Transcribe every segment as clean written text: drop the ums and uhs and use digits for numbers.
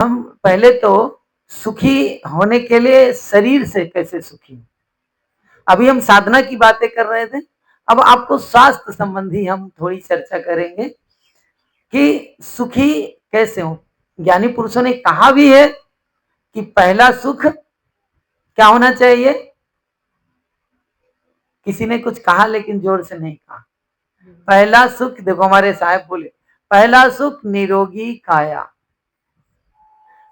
हम पहले तो सुखी होने के लिए शरीर से कैसे सुखी, अभी हम साधना की बातें कर रहे थे। अब आपको स्वास्थ्य संबंधी हम थोड़ी चर्चा करेंगे कि सुखी कैसे हो। ज्ञानी पुरुषों ने कहा भी है कि पहला सुख क्या होना चाहिए। किसी ने कुछ कहा लेकिन जोर से नहीं कहा। पहला सुख, देखो हमारे साहब बोले, पहला सुख निरोगी काया।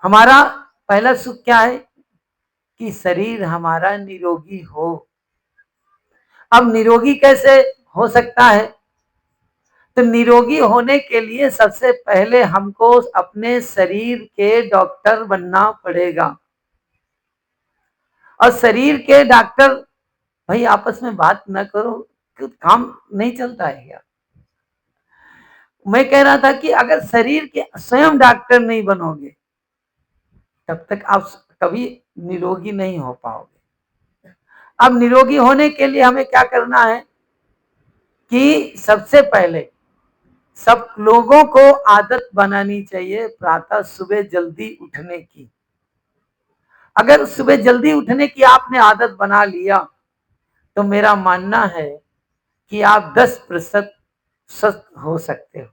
हमारा पहला सुख क्या है कि शरीर हमारा निरोगी हो। अब निरोगी कैसे हो सकता है, तो निरोगी होने के लिए सबसे पहले हमको अपने शरीर के डॉक्टर बनना पड़ेगा। और शरीर के डॉक्टर, भाई आपस में बात न करो, क्यों काम नहीं चलता है क्या। मैं कह रहा था कि अगर शरीर के स्वयं डॉक्टर नहीं बनोगे तब तक आप कभी निरोगी नहीं हो पाओगे। अब निरोगी होने के लिए हमें क्या करना है कि सबसे पहले सब लोगों को आदत बनानी चाहिए प्रातः सुबह जल्दी उठने की। अगर सुबह जल्दी उठने की आपने आदत बना लिया तो मेरा मानना है कि आप 10% स्वस्थ हो सकते हो।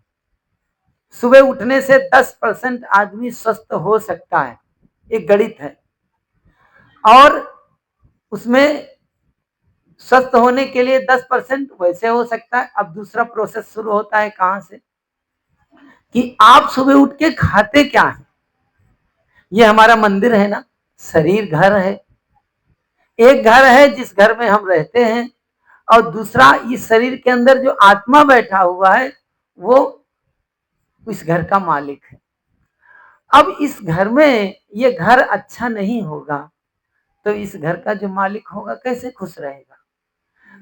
सुबह उठने से 10% आदमी स्वस्थ हो सकता है, एक गणित है। और उसमें स्वस्थ होने के लिए 10% वैसे हो सकता है। अब दूसरा प्रोसेस शुरू होता है कहां से, कि आप सुबह उठ के खाते क्या है। ये हमारा मंदिर है ना, शरीर घर है। एक घर है जिस घर में हम रहते हैं, और दूसरा इस शरीर के अंदर जो आत्मा बैठा हुआ है वो इस घर का मालिक है। अब इस घर में ये घर अच्छा नहीं होगा तो इस घर का जो मालिक होगा कैसे खुश रहेगा।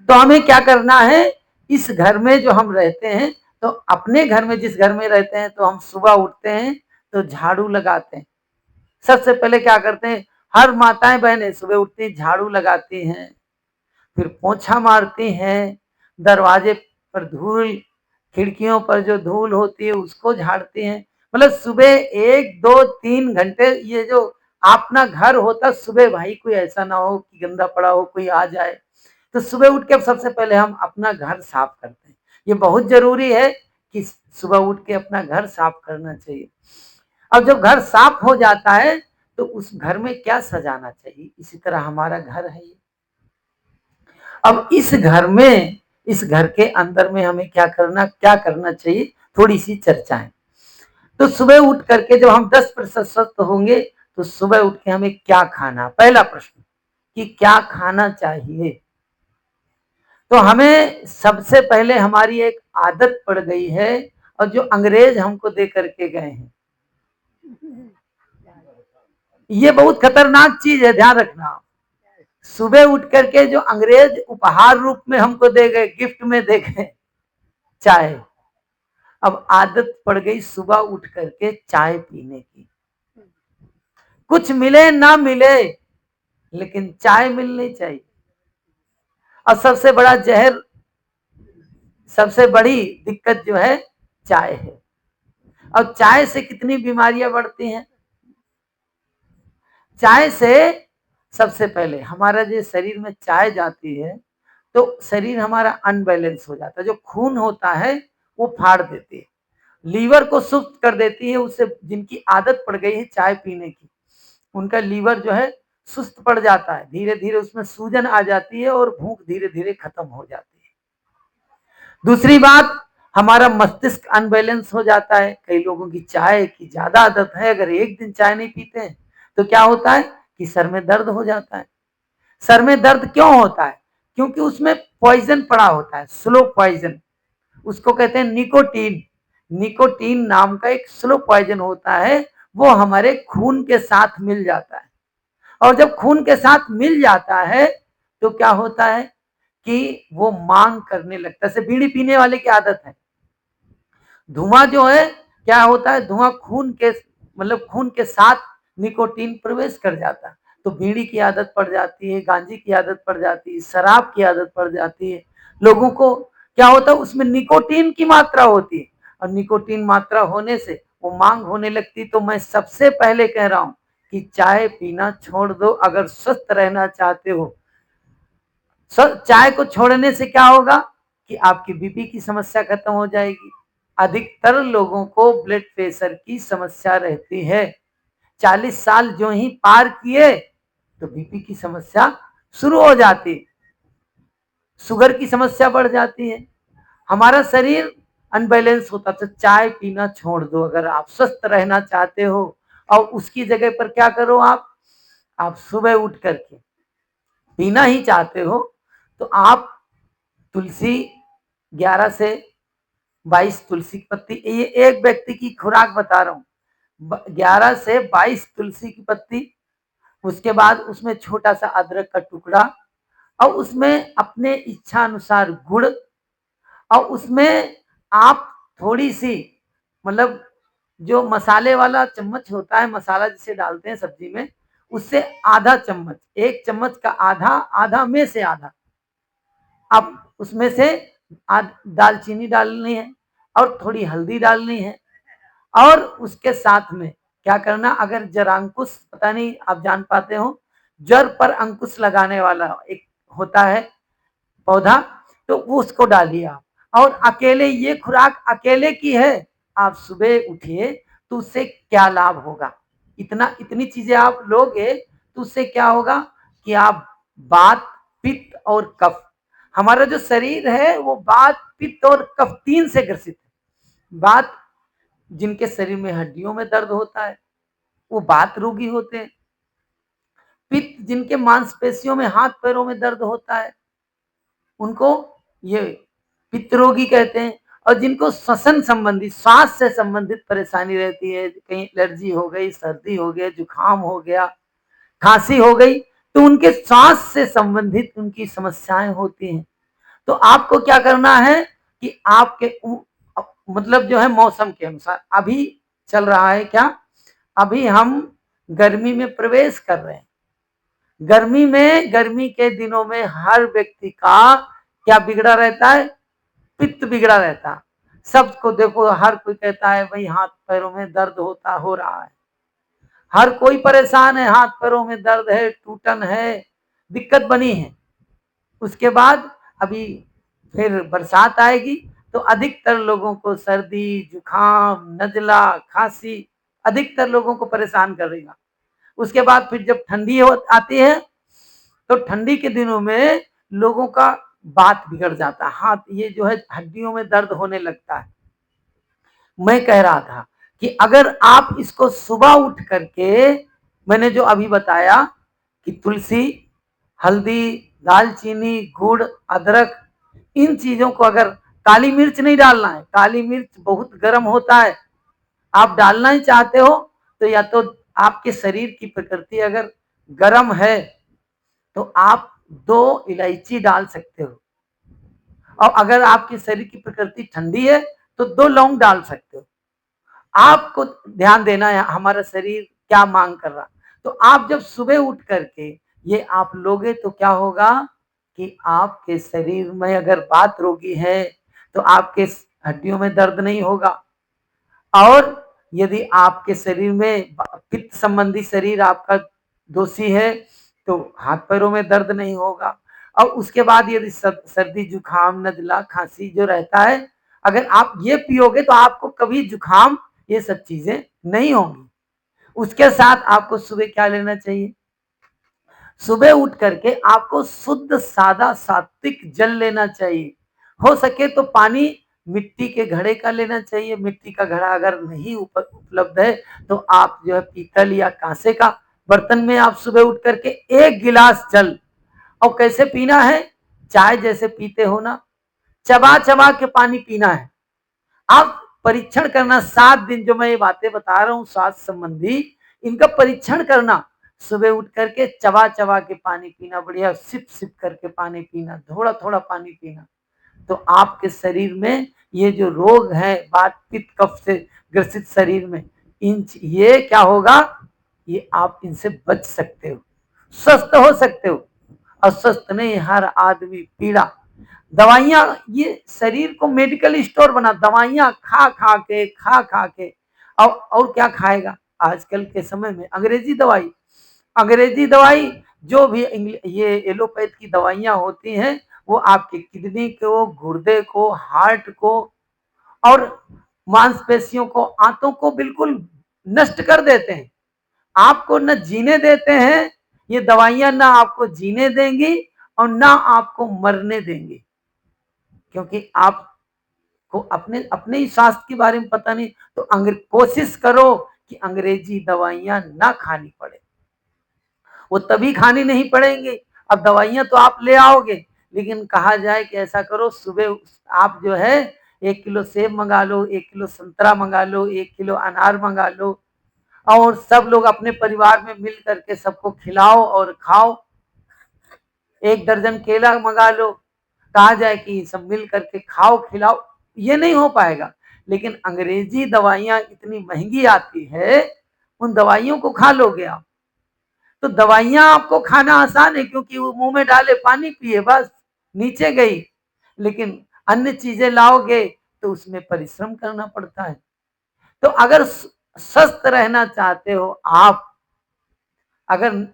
तो हमें क्या करना है, इस घर में जो हम रहते हैं, तो अपने घर में जिस घर में रहते हैं तो हम सुबह उठते हैं तो झाड़ू लगाते हैं। सबसे पहले क्या करते हैं, हर माताएं बहनें सुबह उठती झाड़ू लगाती हैं, फिर पोछा मारती हैं, दरवाजे पर धूल, खिड़कियों पर जो धूल होती है उसको झाड़ती हैं। मतलब सुबह 1 2 3 घंटे ये जो अपना घर होता, सुबह भाई कोई ऐसा ना हो कि गंदा पड़ा हो कोई आ जाए, तो सुबह उठ के सबसे पहले हम अपना घर साफ करते हैं। ये बहुत जरूरी है कि सुबह उठ के अपना घर साफ करना चाहिए। अब जब घर साफ हो जाता है तो उस घर में क्या सजाना चाहिए, इसी तरह हमारा घर है ये। अब इस घर में, इस घर के अंदर में हमें क्या करना चाहिए, थोड़ी सी चर्चाएं। तो सुबह उठ करके जब हम 10% स्वस्थ होंगे तो सुबह उठ के हमें क्या खाना, पहला प्रश्न कि क्या खाना चाहिए। तो हमें सबसे पहले हमारी एक आदत पड़ गई है, और जो अंग्रेज हमको दे करके गए हैं, ये बहुत खतरनाक चीज है, ध्यान रखना। सुबह उठ करके जो अंग्रेज उपहार रूप में हमको दे गए, गिफ्ट में दे गए चाय, अब आदत पड़ गई सुबह उठ करके चाय पीने की। कुछ मिले ना मिले लेकिन चाय मिलनी चाहिए। और सबसे बड़ा जहर, सबसे बड़ी दिक्कत जो है चाय है। और चाय से कितनी बीमारियां बढ़ती हैं। चाय से सबसे पहले हमारा जो शरीर में चाय जाती है तो शरीर हमारा अनबैलेंस हो जाता है, जो खून होता है वो फाड़ देती है, लीवर को सुस्त कर देती है। उससे जिनकी आदत पड़ गई है चाय पीने की, उनका लीवर जो है सुस्त पड़ जाता है, धीरे धीरे उसमें सूजन आ जाती है और भूख धीरे धीरे खत्म हो जाती है। दूसरी बात, हमारा मस्तिष्क अनबैलेंस हो जाता है। कई लोगों की चाय की ज्यादा आदत है, अगर एक दिन चाय नहीं पीते हैं तो क्या होता है कि सर में दर्द हो जाता है। सर में दर्द क्यों होता है, क्योंकि उसमें पॉइजन पड़ा होता है, स्लो पॉइजन, उसको कहते हैं निकोटीन। निकोटीन नाम का एक स्लो पॉइजन होता है, वो हमारे खून के साथ मिल जाता है। और जब खून के साथ मिल जाता है तो क्या होता है कि वो मांग करने लगता है। जैसे बीड़ी पीने वाले की आदत है, धुआं जो है क्या होता है, धुआं खून के मतलब खून के साथ निकोटीन प्रवेश कर जाता है, तो बीड़ी की आदत पड़ जाती है, गांजे की आदत पड़ जाती है, शराब की आदत पड़ जाती है। लोगों को क्या होता है, उसमें निकोटीन की मात्रा होती है, और निकोटीन मात्रा होने से वो मांग होने लगती। तो मैं सबसे पहले कह रहा हूं कि चाय पीना छोड़ दो अगर स्वस्थ रहना चाहते हो। चाय को छोड़ने से क्या होगा कि आपकी बीपी की समस्या खत्म हो जाएगी। अधिकतर लोगों को ब्लड प्रेशर की समस्या रहती है। 40 साल जो ही पार किए तो बीपी की समस्या शुरू हो जाती, शुगर की समस्या बढ़ जाती है, हमारा शरीर अनबैलेंस होता। तो चाय पीना छोड़ दो अगर आप स्वस्थ रहना चाहते हो। और उसकी जगह पर क्या करो आप सुबह उठ करके पीना ही चाहते हो तो आप तुलसी 11 से 22 तुलसी की पत्ती, ये एक व्यक्ति की खुराक बता रहा हूं, 11 से 22 तुलसी की पत्ती, उसके बाद उसमें छोटा सा अदरक का टुकड़ा और उसमें अपने इच्छा अनुसार गुड़ और उसमें आप थोड़ी सी मतलब जो मसाले वाला चम्मच होता है, मसाला जिसे डालते हैं सब्जी में, उससे आधा चम्मच, एक चम्मच का आधा, आधा में से आधा आप उसमें से दालचीनी डालनी है और थोड़ी हल्दी डालनी है। और उसके साथ में क्या करना, अगर जरांकुश, पता नहीं आप जान पाते हो, जड़ पर अंकुश लगाने वाला एक होता है पौधा, तो वो उसको डालिए आप। और अकेले ये खुराक अकेले की है, आप सुबह उठिए तो उससे क्या लाभ होगा, इतनी चीजें आप लोगे तो उससे क्या होगा कि आप वात, पित्त और कफ, हमारा जो शरीर है वो वात, पित्त और कफ तीन से ग्रसित है। वात, जिनके शरीर में हड्डियों में दर्द होता है वो वात रोगी होते हैं। पित्त, जिनके मांसपेशियों में, हाथ पैरों में दर्द होता है उनको ये पित्त रोगी कहते हैं। और जिनको श्वसन संबंधी, श्वास से संबंधित परेशानी रहती है, कहीं एलर्जी हो गई, सर्दी हो गया, जुकाम हो गया, खांसी हो गई, तो उनके सांस से संबंधित उनकी समस्याएं होती हैं। तो आपको क्या करना है कि आपके मतलब जो है मौसम के अनुसार, अभी चल रहा है क्या, अभी हम गर्मी में प्रवेश कर रहे हैं। गर्मी में, गर्मी के दिनों में हर व्यक्ति का क्या बिगड़ा रहता है, पित्त बिगड़ा रहता। सबको देखो, हर कोई कहता है भाई हाथ पैरों में दर्द होता हो रहा है, हर कोई परेशान है, हाथ पैरों में दर्द है, टूटन है, दिक्कत बनी है। उसके बाद अभी फिर बरसात आएगी तो अधिकतर लोगों को सर्दी, जुकाम, नजला, खांसी अधिकतर लोगों को परेशान करेगा। उसके बाद फिर जब ठंडी आती है तो ठंडी के दिनों में लोगों का बात बिगड़ जाता है, हाथ ये जो है हड्डियों में दर्द होने लगता है। मैं कह रहा था कि अगर आप इसको सुबह उठ करके, मैंने जो अभी बताया कि तुलसी, हल्दी, दालचीनी, गुड़, अदरक, इन चीजों को, अगर काली मिर्च नहीं डालना है, काली मिर्च बहुत गर्म होता है, आप डालना ही चाहते हो तो या तो आपके शरीर की प्रकृति अगर गर्म है तो आप 2 इलायची डाल सकते हो, और अगर आपके शरीर की प्रकृति ठंडी है तो 2 लौंग डाल सकते हो। आपको ध्यान देना है हमारा शरीर क्या मांग कर रहा। तो आप जब सुबह उठ करके ये आप लोगे तो क्या होगा कि आपके शरीर में अगर वात रोगी है तो आपके हड्डियों में दर्द नहीं होगा, और यदि आपके शरीर में पित्त संबंधी शरीर आपका दोषी है तो हाथ पैरों में दर्द नहीं होगा। और उसके बाद यदि सर्दी, जुकाम, नजला, खांसी जो रहता है, अगर आप ये पियोगे तो आपको कभी जुकाम, ये सब चीजें नहीं होंगी। उसके साथ आपको सुबह क्या लेना चाहिए, सुबह उठ करके आपको शुद्ध, सादा, सात्विक जल लेना चाहिए। हो सके तो पानी मिट्टी के घड़े का लेना चाहिए। मिट्टी का घड़ा अगर नहीं उपलब्ध है तो आप जो है पीतल या कांसे का बर्तन में आप सुबह उठ करके 1 गिलास जल, और कैसे पीना है, चाय जैसे पीते हो ना, चबा चबा के पानी पीना है। आप परीक्षण करना, 7 दिन जो मैं ये बातें बता रहा हूँ स्वास्थ्य संबंधी, इनका परीक्षण करना। सुबह उठ करके चबा चबा के पानी पीना, बढ़िया सिप सिप करके पानी पीना, थोड़ा थोड़ा पानी पीना, तो आपके शरीर में ये जो रोग है, वात, पित्त, कफ से ग्रसित शरीर में, ये क्या होगा, ये आप इनसे बच सकते हो, स्वस्थ हो सकते हो। अस्वस्थ नहीं, हर आदमी पीड़ा, दवाइयां, ये शरीर को मेडिकल स्टोर बना, दवाइयां खा खा के और क्या खाएगा? आजकल के समय में अंग्रेजी दवाई जो भी ये एलोपैथ की दवाइयां होती हैं, वो आपके किडनी को, गुर्दे को, हार्ट को और मांसपेशियों को, आंतों को बिल्कुल नष्ट कर देते हैं। आपको न जीने देते हैं, ये दवाइयां ना आपको जीने देंगी और ना आपको मरने देंगी, क्योंकि आपको अपने अपने ही स्वास्थ्य के बारे में पता नहीं। तो कोशिश करो कि अंग्रेजी दवाइयां ना खानी पड़े, वो तभी खानी नहीं पड़ेंगी। अब दवाइयां तो आप ले आओगे, लेकिन कहा जाए कि ऐसा करो, सुबह आप जो है 1 किलो सेब मंगा लो, 1 किलो संतरा मंगा लो, 1 किलो अनार मंगा लो और सब लोग अपने परिवार में मिल करके सबको खिलाओ और खाओ। 1 दर्जन केला मंगा लो, कहा जाए कि सब मिल करके खाओ खिलाओ। ये नहीं हो पाएगा, लेकिन अंग्रेजी दवाइयां इतनी महंगी आती है, उन दवाइयों को खा लोगे आप। तो दवाइयां आपको खाना आसान है, क्योंकि वो मुंह में डाले, पानी पिए, बस नीचे गई। लेकिन अन्य चीजें लाओगे तो उसमें परिश्रम करना पड़ता है। तो अगर स्वस्थ रहना चाहते हो आप, अगर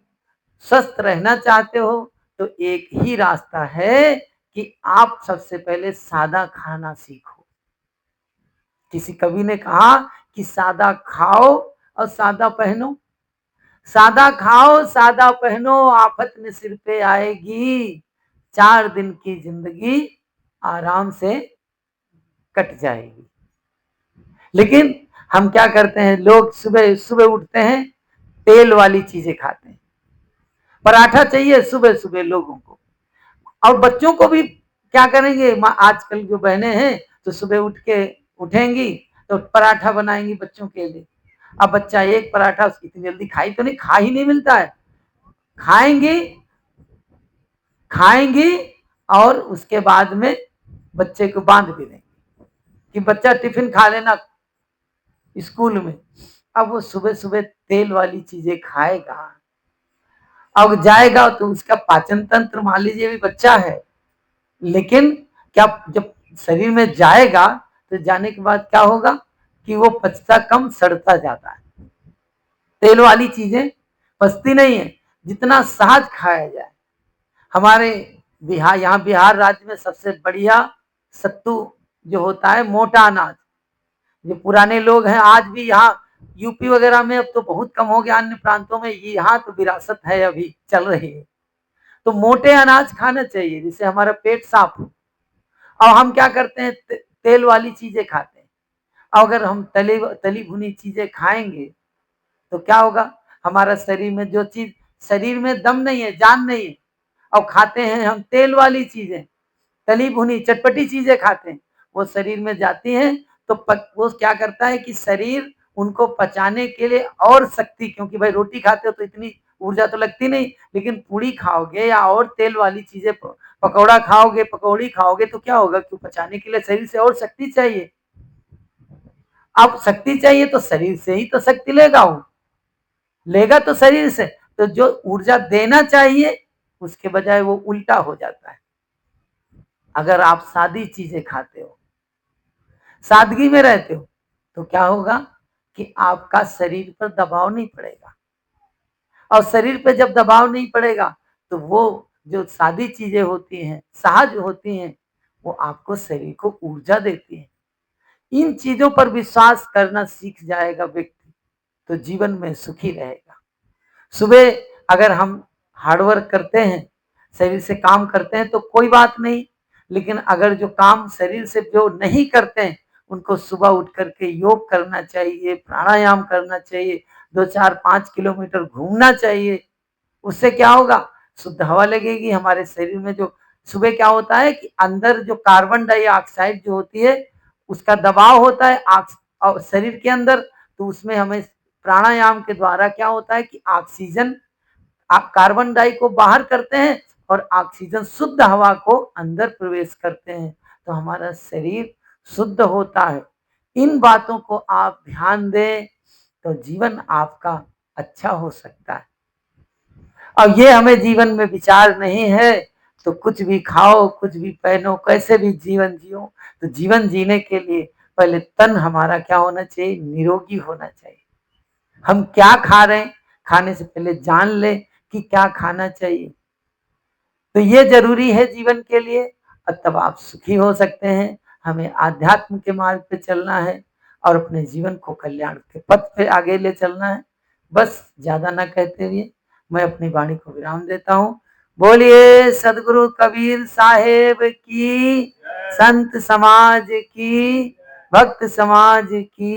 स्वस्थ रहना चाहते हो, तो एक ही रास्ता है कि आप सबसे पहले सादा खाना सीखो। किसी कवि ने कहा कि सादा खाओ और सादा पहनो। सादा खाओ सादा पहनो, आफत न सिर पे आएगी, 4 दिन की जिंदगी आराम से कट जाएगी। लेकिन हम क्या करते हैं, लोग सुबह सुबह उठते हैं, तेल वाली चीजें खाते हैं। पराठा चाहिए सुबह सुबह लोगों को, और बच्चों को भी क्या करेंगे, आजकल जो बहनें हैं तो सुबह उठेंगी तो पराठा बनाएंगी बच्चों के लिए। अब बच्चा एक पराठा इतनी जल्दी खा ही नहीं मिलता है। खाएंगी खाएंगी और उसके बाद में बच्चे को बांध भी देंगे कि बच्चा टिफिन खा लेना स्कूल में। अब वो सुबह सुबह तेल वाली चीजें खाएगा, अब जाएगा तो उसका पाचन तंत्र, मान लीजिए भी बच्चा है, लेकिन क्या जब शरीर में जाएगा तो जाने के बाद क्या होगा कि वो पचता कम, सड़ता जाता है। तेल वाली चीजें पचती नहीं है, जितना सहज खाया जाए। हमारे यहाँ बिहार राज्य में सबसे बढ़िया सत्तू जो होता है, मोटा अनाज, जो पुराने लोग हैं आज भी यहाँ यूपी वगैरह में, अब तो बहुत कम हो गया, अन्य प्रांतों में यहाँ तो विरासत है, अभी चल रही है। तो मोटे अनाज खाना चाहिए जिससे हमारा पेट साफ हो। और हम क्या करते हैं, तेल वाली चीजें खाते हैं। अगर हम तली भुनी चीजें खाएंगे तो क्या होगा, हमारा शरीर में जो चीज, शरीर में दम नहीं है, जान नहीं है, और खाते हैं हम तेल वाली चीजें, तली भुनी चटपटी चीजें खाते हैं, वो शरीर में जाती हैं तो वो क्या करता है कि शरीर उनको पचाने के लिए और शक्ति, क्योंकि भाई रोटी खाते हो तो इतनी ऊर्जा तो लगती नहीं, लेकिन पूड़ी खाओगे या और तेल वाली चीजें, पकौड़ा खाओगे, पकौड़ी खाओगे, तो क्या होगा कि पचाने के लिए शरीर से और शक्ति चाहिए। अब शक्ति चाहिए तो शरीर से ही तो शक्ति लेगा, वो लेगा तो शरीर से, तो जो ऊर्जा देना चाहिए उसके बजाय वो उल्टा हो जाता है। अगर आप सादी चीजें खाते हो, सादगी में रहते हो, तो क्या होगा कि आपका शरीर पर दबाव नहीं पड़ेगा, और शरीर पे जब दबाव नहीं पड़ेगा तो वो जो सादी चीजें होती हैं, सहज होती हैं, वो आपको शरीर को ऊर्जा देती हैं। इन चीजों पर विश्वास करना सीख जाएगा व्यक्ति, तो जीवन में सुखी रहेगा। सुबह अगर हम हार्डवर्क करते हैं, शरीर से काम करते हैं तो कोई बात नहीं, लेकिन अगर जो काम शरीर से जो नहीं करते हैं, उनको सुबह उठ करके योग करना चाहिए, प्राणायाम करना चाहिए, 2, 4, 5 किलोमीटर घूमना चाहिए। उससे क्या होगा, शुद्ध हवा लगेगी हमारे शरीर में। जो सुबह क्या होता है कि अंदर जो कार्बन डाइऑक्साइड जो होती है, उसका दबाव होता है शरीर के अंदर, तो उसमें हमें प्राणायाम के द्वारा क्या होता है कि ऑक्सीजन, आप कार्बन डाई को बाहर करते हैं और ऑक्सीजन शुद्ध हवा को अंदर प्रवेश करते हैं, तो हमारा शरीर शुद्ध होता है। इन बातों को आप ध्यान दें तो जीवन आपका अच्छा हो सकता है। और ये हमें जीवन में विचार नहीं है तो कुछ भी खाओ, कुछ भी पहनो, कैसे भी जीवन जियो, तो जीवन जीने के लिए पहले तन हमारा क्या होना चाहिए, निरोगी होना चाहिए। हम क्या खा रहे हैं, खाने से पहले जान ले कि क्या खाना चाहिए। तो ये जरूरी है जीवन के लिए, और तब आप सुखी हो सकते हैं। हमें आध्यात्म के मार्ग पे चलना है और अपने जीवन को कल्याण के पथ पे आगे ले चलना है। बस ज्यादा ना कहते हुए मैं अपनी वाणी को विराम देता हूँ। बोलिए सदगुरु कबीर साहेब की, संत समाज की, भक्त समाज की।